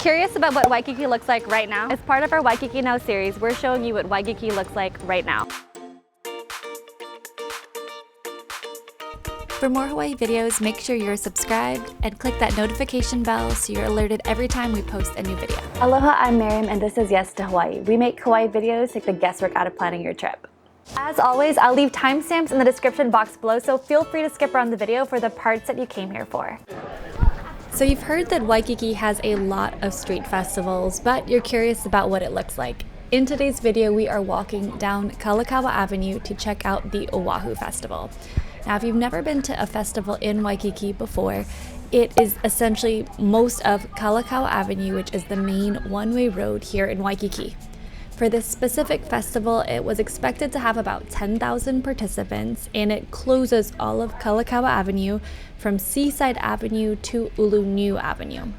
Curious about what Waikiki looks like right now? As part of our Waikiki Now series, we're showing you what Waikiki looks like right now. For more Hawaii videos, make sure you're subscribed and click that notification bell so you're alerted every time we post a new video. Aloha, I'm Mariam and this is Yes to Hawaii. We make Hawaii videos, take the guesswork out of planning your trip. As always, I'll leave timestamps in the description box below, so feel free to skip around the video for the parts that you came here for. So you've heard that Waikiki has a lot of street festivals, but you're curious about what it looks like. In today's video, we are walking down Kalakaua Avenue to check out the Oahu Festival. Now, if you've never been to a festival in Waikiki before, it is essentially most of Kalakaua Avenue, which is the main one-way road here in Waikiki. For this specific festival, it was expected to have about 10,000 participants, and it closes all of Kalakaua Avenue from Seaside Avenue to Uluniu Avenue.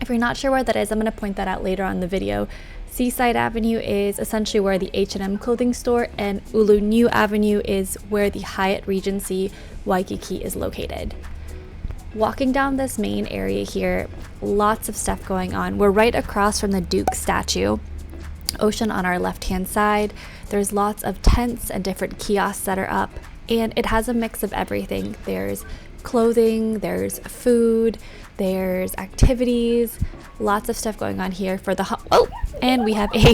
If you're not sure where that is, I'm going to point that out later on in the video. Seaside Avenue is essentially where the H&M clothing store, and Uluniu Avenue is where the Hyatt Regency Waikiki is located. Walking down this main area here, lots of stuff going on. We're right across from the Duke statue. Ocean on our left-hand side. There's lots of tents and different kiosks that are up, and it has a mix of everything. There's clothing, there's food, there's activities, lots of stuff going on here for the oh, and we have a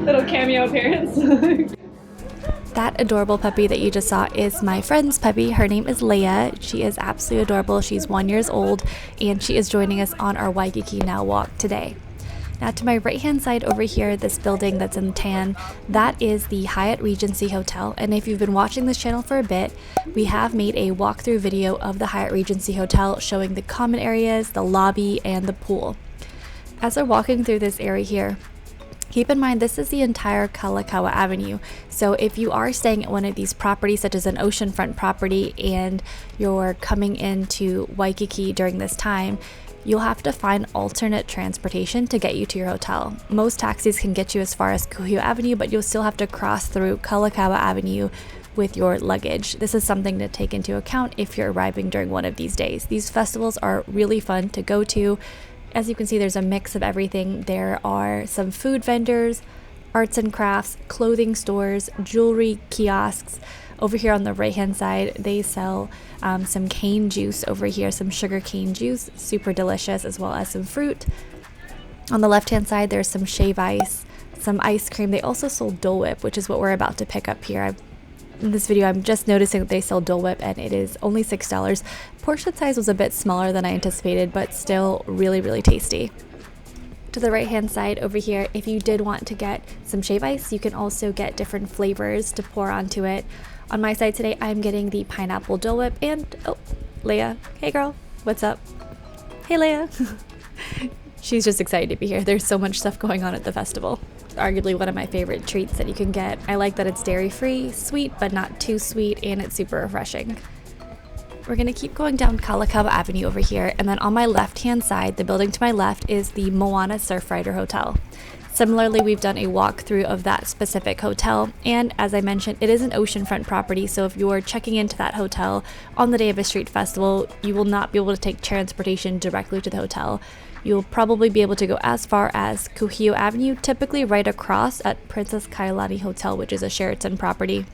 little cameo appearance. That adorable puppy that you just saw is my friend's puppy. Her name is LEIA. She is absolutely adorable. She's 1 year old, and she is joining us on our Waikiki Now walk today. Now, to my right-hand side over here, this building that's in tan, that is the Hyatt Regency Hotel. And if you've been watching this channel for a bit, we have made a walkthrough video of the Hyatt Regency Hotel showing the common areas, the lobby, and the pool. As we're walking through this area here, keep in mind this is the entire Kalakaua Avenue. So if you are staying at one of these properties, such as an oceanfront property, and you're coming into Waikiki during this time, you'll have to find alternate transportation to get you to your hotel. Most taxis can get you as far as Kuhio Avenue, but you'll still have to cross through Kalakaua Avenue with your luggage. This is something to take into account if you're arriving during one of these days. These festivals are really fun to go to. As you can see, there's a mix of everything. There are some food vendors, arts and crafts, clothing stores, jewelry, kiosks. Over here on the right hand side, they sell some cane juice over here, some sugar cane juice, super delicious, as well as some fruit. On the left hand side, there's some shave ice, some ice cream. They also sold Dole Whip, which is what we're about to pick up here. In this video, I'm just noticing that they sell Dole Whip, and it is only $6. Portion size was a bit smaller than I anticipated, but still really, really tasty. To the right hand side over here, if you did want to get some shave ice, you can also get different flavors to pour onto it. On my side today, I'm getting the pineapple Dole Whip, and oh, LEIA, hey girl, what's up? Hey LEIA. She's just excited to be here. There's so much stuff going on at the festival. It's arguably one of my favorite treats that you can get. I like that it's dairy free, sweet but not too sweet, and it's super refreshing. We're gonna keep going down Kalakaua Avenue over here, and then on my left hand side, the building to my left, is the Moana Surfrider Hotel. Similarly, we've done a walkthrough of that specific hotel, and as I mentioned, it is an oceanfront property, so if you're checking into that hotel on the day of a street festival, you will not be able to take transportation directly to the hotel. You'll probably be able to go as far as Kuhio Avenue, typically right across at Princess Kaiulani Hotel, which is a Sheraton property.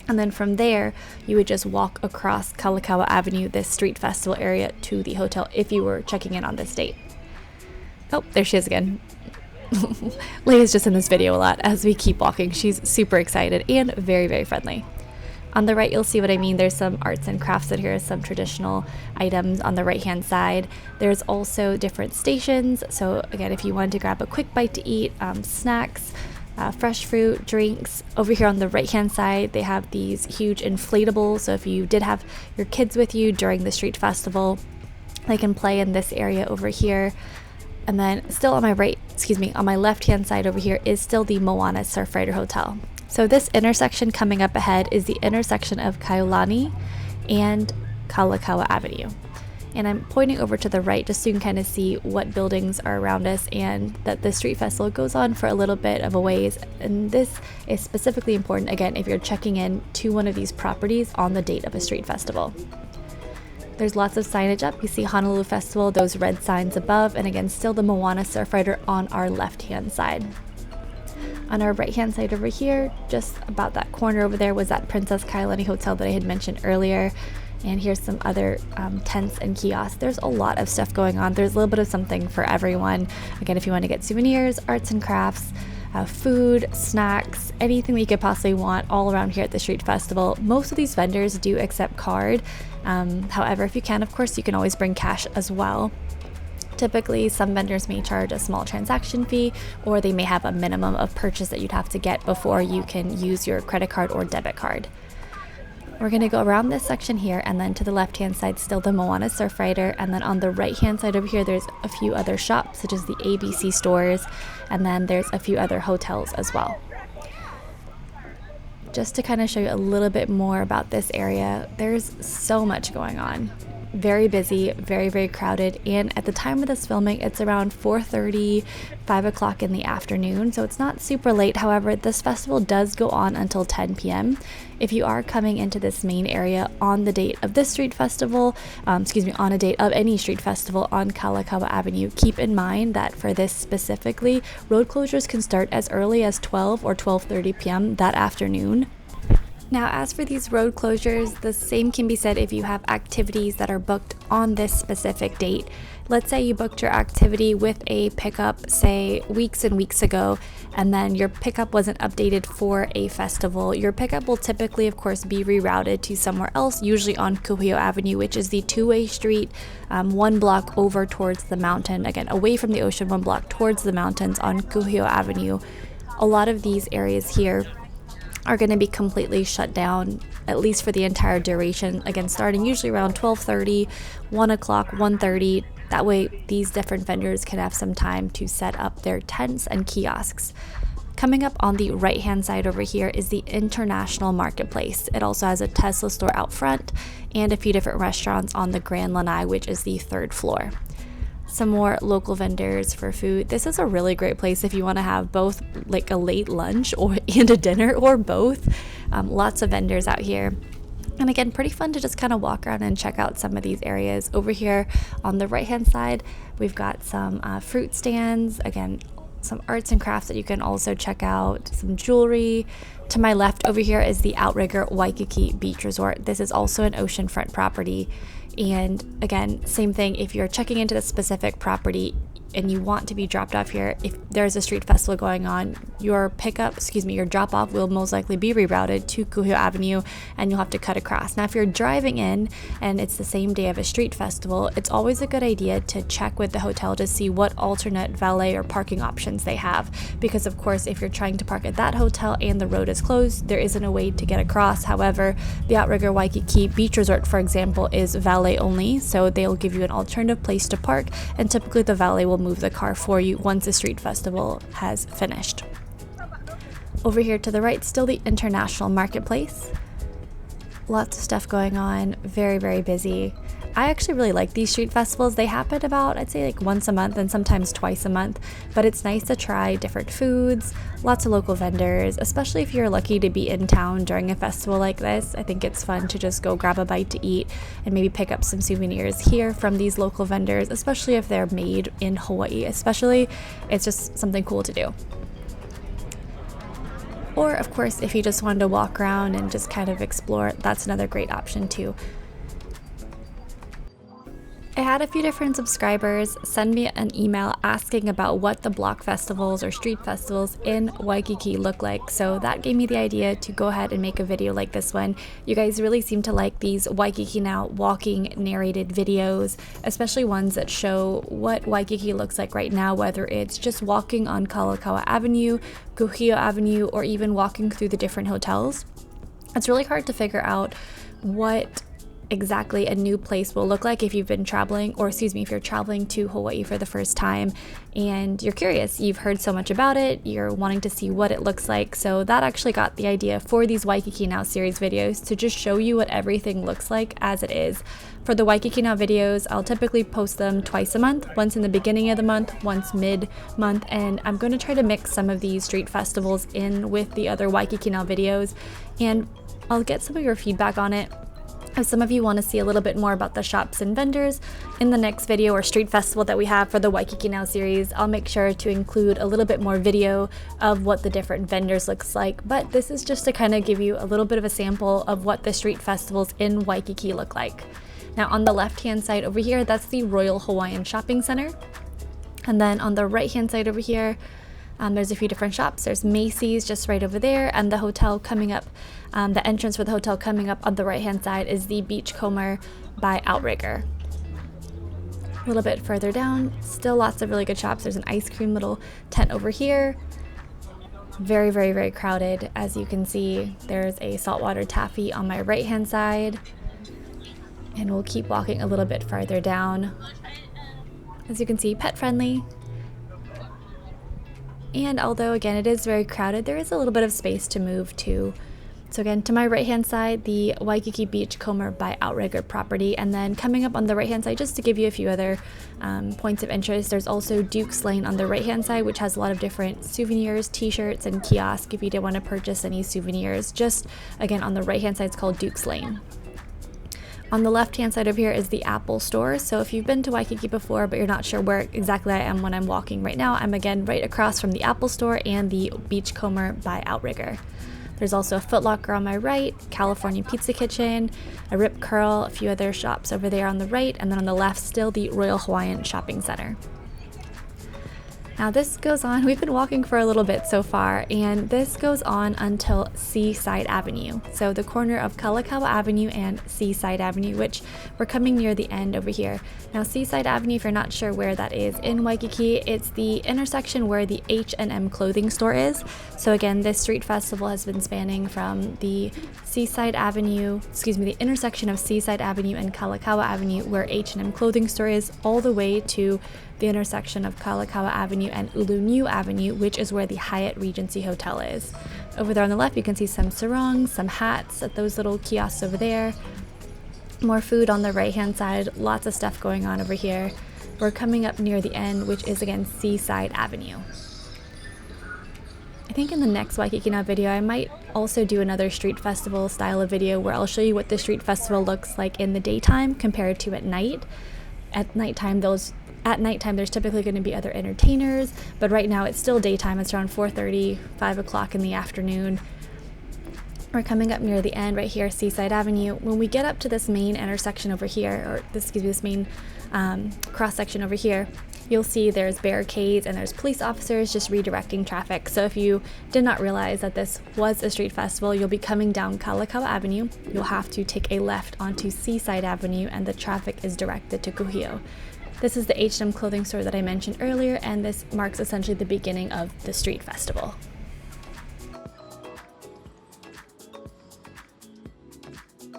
And then from there, you would just walk across Kalakaua Avenue, this street festival area, to the hotel if you were checking in on this date. Oh, there she is again. LEIA's just in this video a lot as we keep walking. She's super excited and very, very friendly. On the right, you'll see what I mean. There's some arts and crafts in here, some traditional items on the right-hand side. There's also different stations. So again, if you wanted to grab a quick bite to eat, snacks, fresh fruit, drinks. Over here on the right-hand side, they have these huge inflatables. So if you did have your kids with you during the street festival, they can play in this area over here. And then still on my on my left-hand side over here is still the Moana Surfrider Hotel. So this intersection coming up ahead is the intersection of Kaiulani and Kalakaua Avenue. And I'm pointing over to the right just so you can kind of see what buildings are around us, and that the street festival goes on for a little bit of a ways. And this is specifically important, again, if you're checking in to one of these properties on the date of a street festival. There's lots of signage up. You see Honolulu Festival, those red signs above, and again, still the Moana Surfrider on our left-hand side. On our right-hand side over here, just about that corner over there, was that Princess Kaiulani Hotel that I had mentioned earlier. And here's some other tents and kiosks. There's a lot of stuff going on. There's a little bit of something for everyone. Again, if you want to get souvenirs, arts and crafts, food, snacks, anything that you could possibly want all around here at the street festival. Most of these vendors do accept card. However, if you can, of course, you can always bring cash as well. Typically, some vendors may charge a small transaction fee, or they may have a minimum of purchase that you'd have to get before you can use your credit card or debit card. We're going to go around this section here, and then to the left-hand side, still the Moana Surfrider, and then on the right-hand side over here, there's a few other shops, such as the ABC stores, and then there's a few other hotels as well. Just to kind of show you a little bit more about this area, there's so much going on. Very busy, very, very crowded, and at the time of this filming, it's around 4:30, 5 o'clock in the afternoon, so it's not super late. However, this festival does go on until 10 p.m. If you are coming into this main area on the date of this street festival, on a date of any street festival on Kalakaua Avenue, keep in mind that for this specifically, road closures can start as early as 12 or 12:30 p.m. that afternoon. Now, as for these road closures, the same can be said if you have activities that are booked on this specific date. Let's say you booked your activity with a pickup, say, weeks and weeks ago, and then your pickup wasn't updated for a festival. Your pickup will typically, of course, be rerouted to somewhere else, usually on Kuhio Avenue, which is the two-way street, 1 block over towards the mountain. Again, away from the ocean, 1 block towards the mountains on Kuhio Avenue. A lot of these areas here are going to be completely shut down, at least for the entire duration. Again, starting usually around 12:30, 1 o'clock, 1:30. That way, these different vendors can have some time to set up their tents and kiosks. Coming up on the right-hand side over here is the International Marketplace. It also has a Tesla store out front and a few different restaurants on the Grand Lanai, which is the 3rd floor. Some more local vendors for food. This is a really great place if you want to have both like a late lunch and a dinner, or both. Lots of vendors out here. And again, pretty fun to just kind of walk around and check out some of these areas. Over here on the right-hand side, we've got some fruit stands. Again, some arts and crafts that you can also check out, some jewelry. To my left over here is the Outrigger Waikiki Beach Resort. This is also an oceanfront property. And again, same thing, if you're checking into the specific property and you want to be dropped off here, if there's a street festival going on, your drop off will most likely be rerouted to Kuhio Avenue, and you'll have to cut across. Now, if you're driving in and it's the same day of a street festival, it's always a good idea to check with the hotel to see what alternate valet or parking options they have. Because of course, if you're trying to park at that hotel and the road is closed, there isn't a way to get across. However, the Outrigger Waikiki Beach Resort, for example, is valet only, so they'll give you an alternative place to park, and typically the valet will move the car for you once the street festival has finished. Over here to the right, still the International Marketplace. Lots of stuff going on, very, very busy. I actually really like these street festivals. They happen about, I'd say, like once a month and sometimes twice a month, but it's nice to try different foods, lots of local vendors, especially if you're lucky to be in town during a festival like this. I think it's fun to just go grab a bite to eat and maybe pick up some souvenirs here from these local vendors, especially if they're made in Hawaii. Especially, it's just something cool to do. Or, of course, if you just wanted to walk around and just kind of explore, that's another great option too. I had a few different subscribers send me an email asking about what the block festivals or street festivals in Waikiki look like, so that gave me the idea to go ahead and make a video like this one. You guys really seem to like these Waikiki Now walking narrated videos, especially ones that show what Waikiki looks like right now, whether it's just walking on Kalakaua Avenue, Kuhio Avenue, or even walking through the different hotels. It's really hard to figure out what exactly a new place will look like if you've been traveling, or if you're traveling to Hawaii for the first time and you're curious, you've heard so much about it, you're wanting to see what it looks like. So that actually got the idea for these Waikiki Now series videos, to just show you what everything looks like as it is. For the Waikiki Now videos, I'll typically post them twice a month, once in the beginning of the month, once mid-month, and I'm going to try to mix some of these street festivals in with the other Waikiki Now videos, and I'll get some of your feedback on it. If some of you want to see a little bit more about the shops and vendors in the next video or street festival that we have for the Waikiki Now series, I'll make sure to include a little bit more video of what the different vendors looks like. But this is just to kind of give you a little bit of a sample of what the street festivals in Waikiki look like. Now on the left hand side over here, that's the Royal Hawaiian Shopping Center. And then on the right hand side over here, there's a few different shops. There's Macy's just right over there, and the hotel coming up, the entrance for the hotel coming up on the right hand side is the Beachcomber by Outrigger. A little bit further down, still lots of really good shops. There's an ice cream little tent over here. Very, very, very crowded. As you can see, there's a saltwater taffy on my right hand side. And we'll keep walking a little bit farther down. As you can see, pet friendly. And although again it is very crowded, there is a little bit of space to move to. So again, to my right hand side, the Waikiki Beachcomber by Outrigger property, and then coming up on the right hand side, just to give you a few other points of interest, there's also Duke's Lane on the right hand side, which has a lot of different souvenirs, t-shirts, and kiosks if you did want to purchase any souvenirs. Just again on the right hand side, it's called Duke's Lane. On the left hand side over here is the Apple store. So if you've been to Waikiki before but you're not sure where exactly I am when I'm walking right now, I'm again right across from the Apple store and the Beachcomber by Outrigger. There's also a Foot Locker on my right, California Pizza Kitchen, a Rip Curl, a few other shops over there on the right, and then on the left still the Royal Hawaiian Shopping Center. Now this goes on, we've been walking for a little bit so far, and this goes on until Seaside Avenue. So the corner of Kalakaua Avenue and Seaside Avenue, which we're coming near the end over here. Now Seaside Avenue, if you're not sure where that is in Waikiki, it's the intersection where the H&M clothing store is. So again, this street festival has been spanning from the the intersection of Seaside Avenue and Kalakaua Avenue, where H&M clothing store is, all the way to the intersection of Kalakaua Avenue and Uluniu Avenue, which is where the Hyatt Regency Hotel is. Over there on the left, you can see some sarongs, some hats at those little kiosks over there. More food on the right-hand side, lots of stuff going on over here. We're coming up near the end, which is again Seaside Avenue. I think in the next Waikiki Now video, I might also do another street festival style of video where I'll show you what the street festival looks like in the daytime compared to at night. At nighttime, there's typically going to be other entertainers, but right now it's still daytime. It's around 4:30, 5 o'clock in the afternoon. We're coming up near the end right here, Seaside Avenue. When we get up to this main intersection over here, or this main cross section over here, you'll see there's barricades and there's police officers just redirecting traffic. So if you did not realize that this was a street festival, you'll be coming down Kalakaua Avenue. You'll have to take a left onto Seaside Avenue, and the traffic is directed to Kuhio. This is the H&M clothing store that I mentioned earlier, and this marks essentially the beginning of the street festival.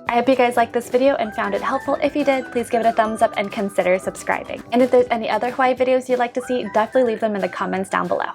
I hope you guys liked this video and found it helpful. If you did, please give it a thumbs up and consider subscribing. And if there's any other Hawaii videos you'd like to see, definitely leave them in the comments down below.